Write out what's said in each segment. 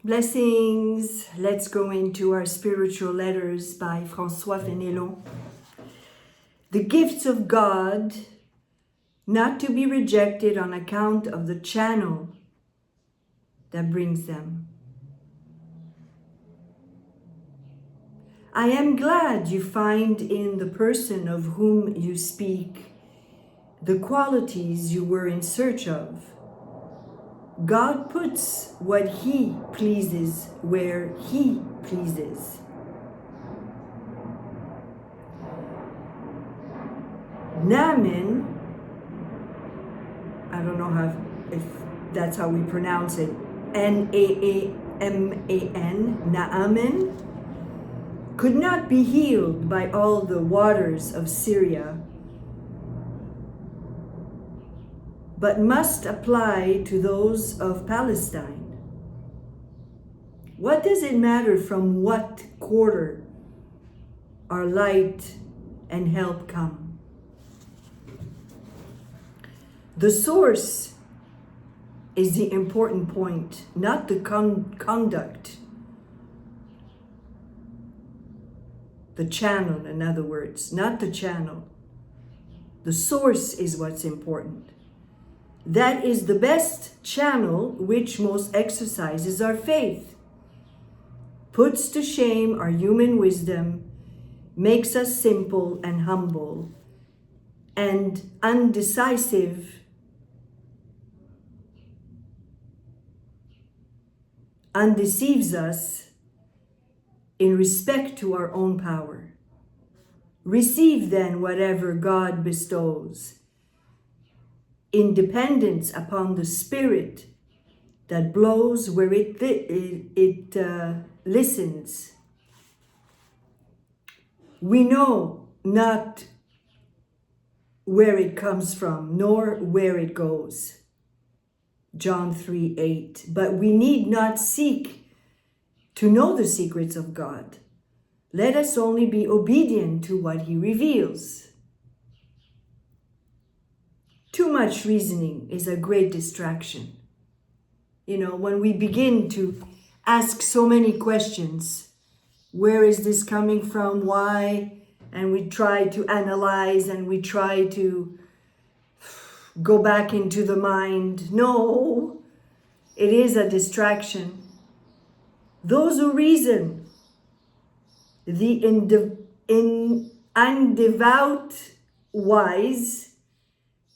Blessings. Let's go into our spiritual letters by François Fénélon. The gifts of God, not to be rejected on account of the channel that brings them. I am glad you find in the person of whom you speak the qualities you were in search of. God puts what He pleases where He pleases. Naaman, I don't know if that's how we pronounce it, Naaman, Naaman, could not be healed by all the waters of Syria, but must apply to those of Palestine. What does it matter from what quarter our light and help come? The source is the important point, not the conduct. The channel, in other words, not the channel. The source is what's important. That is the best channel which most exercises our faith, puts to shame our human wisdom, makes us simple and humble, and undecisive, undeceives us in respect to our own power. Receive then whatever God bestows, in dependence upon the Spirit that blows where it listens. We know not where it comes from, nor where it goes. John 3:8. But we need not seek to know the secrets of God. Let us only be obedient to what He reveals. Too much reasoning is a great distraction. You know, when we begin to ask so many questions, where is this coming from? Why? And we try to analyze and we try to go back into the mind. No, it is a distraction. Those who reason, the undevout wise,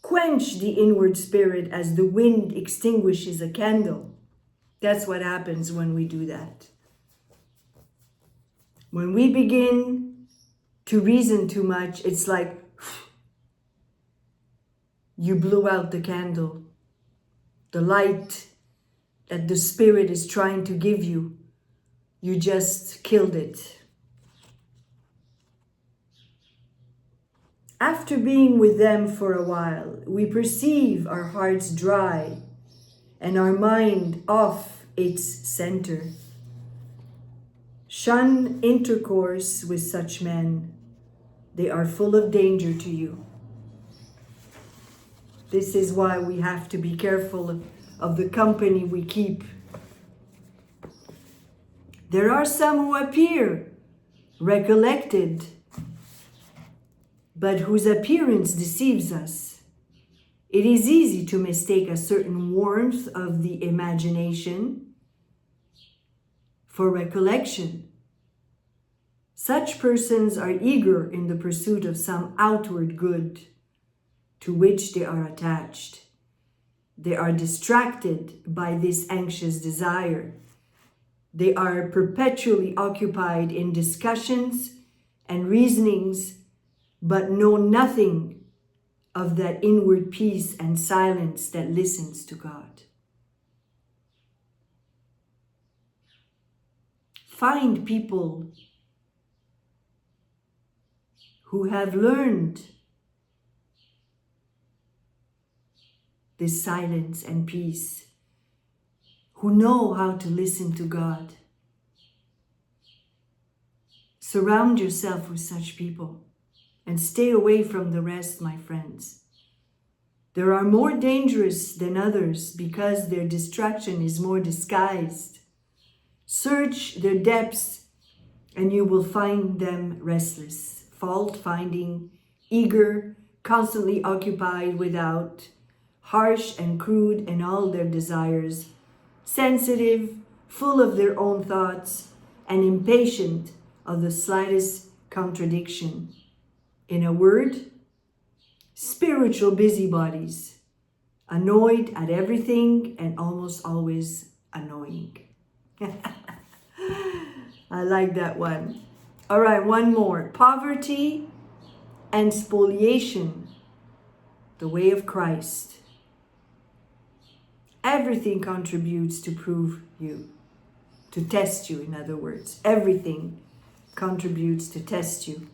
quench the inward spirit as the wind extinguishes a candle. That's what happens when we do that. When we begin to reason too much, it's like you blew out the candle. The light that the Spirit is trying to give you, you just killed it. After being with them for a while, we perceive our hearts dry and our mind off its center. Shun intercourse with such men. They are full of danger to you. This is why we have to be careful of the company we keep. There are some who appear recollected, but whose appearance deceives us. It is easy to mistake a certain warmth of the imagination for recollection. Such persons are eager in the pursuit of some outward good to which they are attached. They are distracted by this anxious desire. They are perpetually occupied in discussions and reasonings, but know nothing of that inward peace and silence that listens to God. Find people who have learned this silence and peace, who know how to listen to God. Surround yourself with such people. And stay away from the rest, my friends. There are more dangerous than others because their distraction is more disguised. Search their depths and you will find them restless, fault-finding, eager, constantly occupied without, harsh and crude in all their desires, sensitive, full of their own thoughts, and impatient of the slightest contradiction. In a word, spiritual busybodies, annoyed at everything and almost always annoying. I like that one. All right, one more. Poverty and spoliation, the way of Christ. Everything contributes to prove you, to test you, in other words. Everything contributes to test you.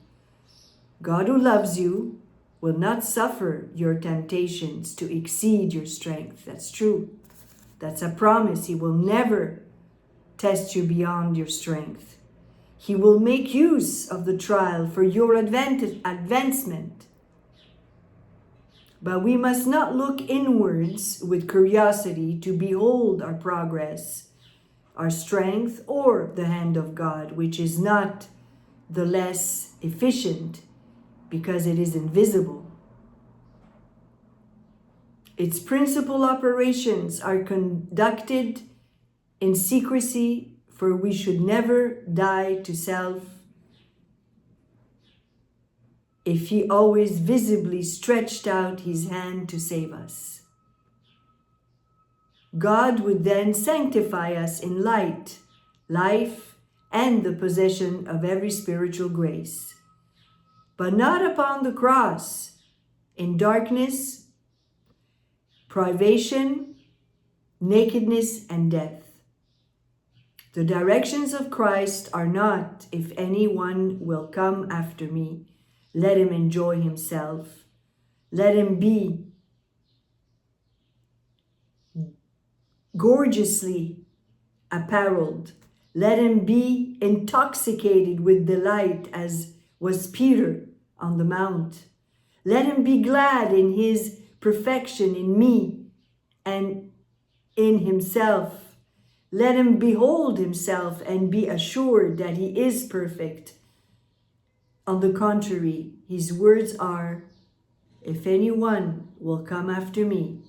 God who loves you will not suffer your temptations to exceed your strength. That's true. That's a promise. He will never test you beyond your strength. He will make use of the trial for your advancement. But we must not look inwards with curiosity to behold our progress, our strength, or the hand of God, which is not the less efficient because it is invisible. Its principal operations are conducted in secrecy, for we should never die to self if he always visibly stretched out his hand to save us. God would then sanctify us in light, life, and the possession of every spiritual grace, but not upon the cross, in darkness, privation, nakedness, and death. The directions of Christ are not, if anyone will come after me, let him enjoy himself. Let him be gorgeously apparelled. Let him be intoxicated with delight, as was Peter on the mount. Let him be glad in his perfection in me and in himself. Let him behold himself and be assured that he is perfect. On the contrary, his words are, if anyone will come after me,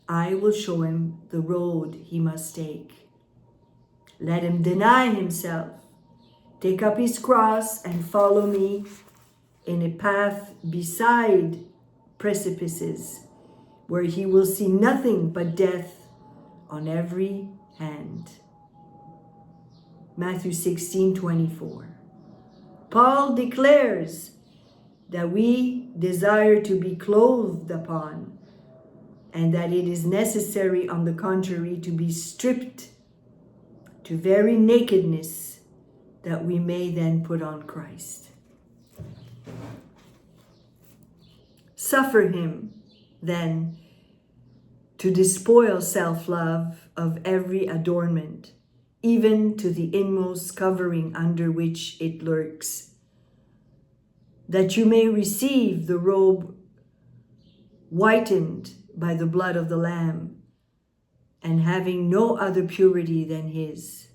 I will show him the road he must take. Let him deny himself, take up his cross, and follow me in a path beside precipices, where he will see nothing but death on every hand. Matthew 16:24. Paul declares that we desire to be clothed upon, and that it is necessary, on the contrary, to be stripped to very nakedness, that we may then put on Christ. Suffer him, then, to despoil self-love of every adornment, even to the inmost covering under which it lurks, that you may receive the robe whitened by the blood of the Lamb, and having no other purity than his.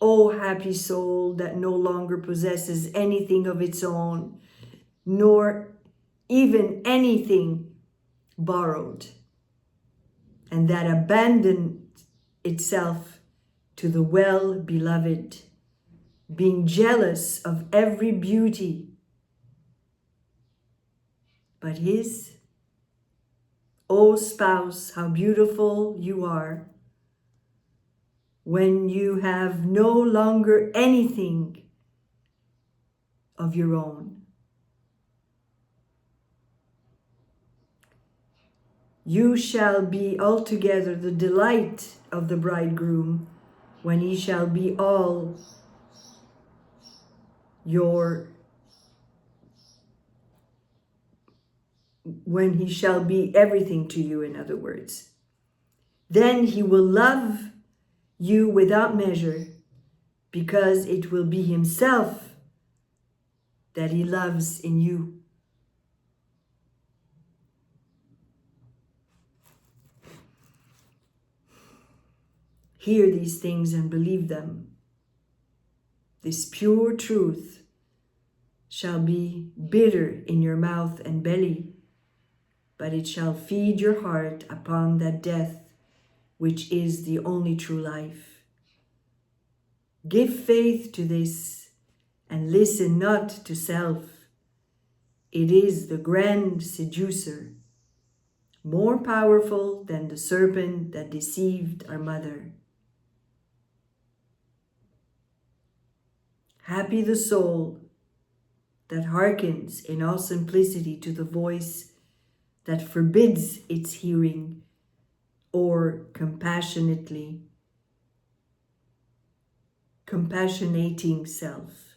O happy soul that no longer possesses anything of its own, nor even anything borrowed, and that abandoned itself to the well-beloved, being jealous of every beauty but his. O spouse, how beautiful you are when you have no longer anything of your own. You shall be altogether the delight of the bridegroom when he shall be all your, when he shall be everything to you, in other words. Then he will love you without measure, because it will be himself that he loves in you. hear these things and believe them. This pure truth shall be bitter in your mouth and belly, but it shall feed your heart upon that death which is the only true life. Give faith to this and listen not to self. It is the grand seducer, more powerful than the serpent that deceived our mother. Happy the soul that hearkens in all simplicity to the voice that forbids its hearing, or compassionating self.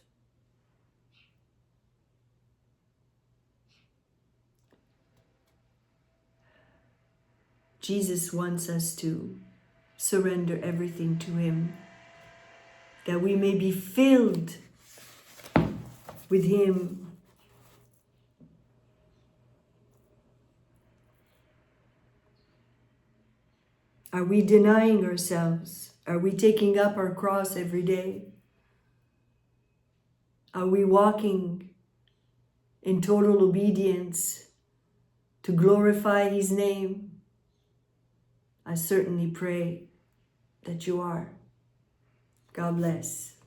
Jesus wants us to surrender everything to Him, that we may be filled with Him. Are we denying ourselves? Are we taking up our cross every day? Are we walking in total obedience to glorify His name? I certainly pray that you are. God bless.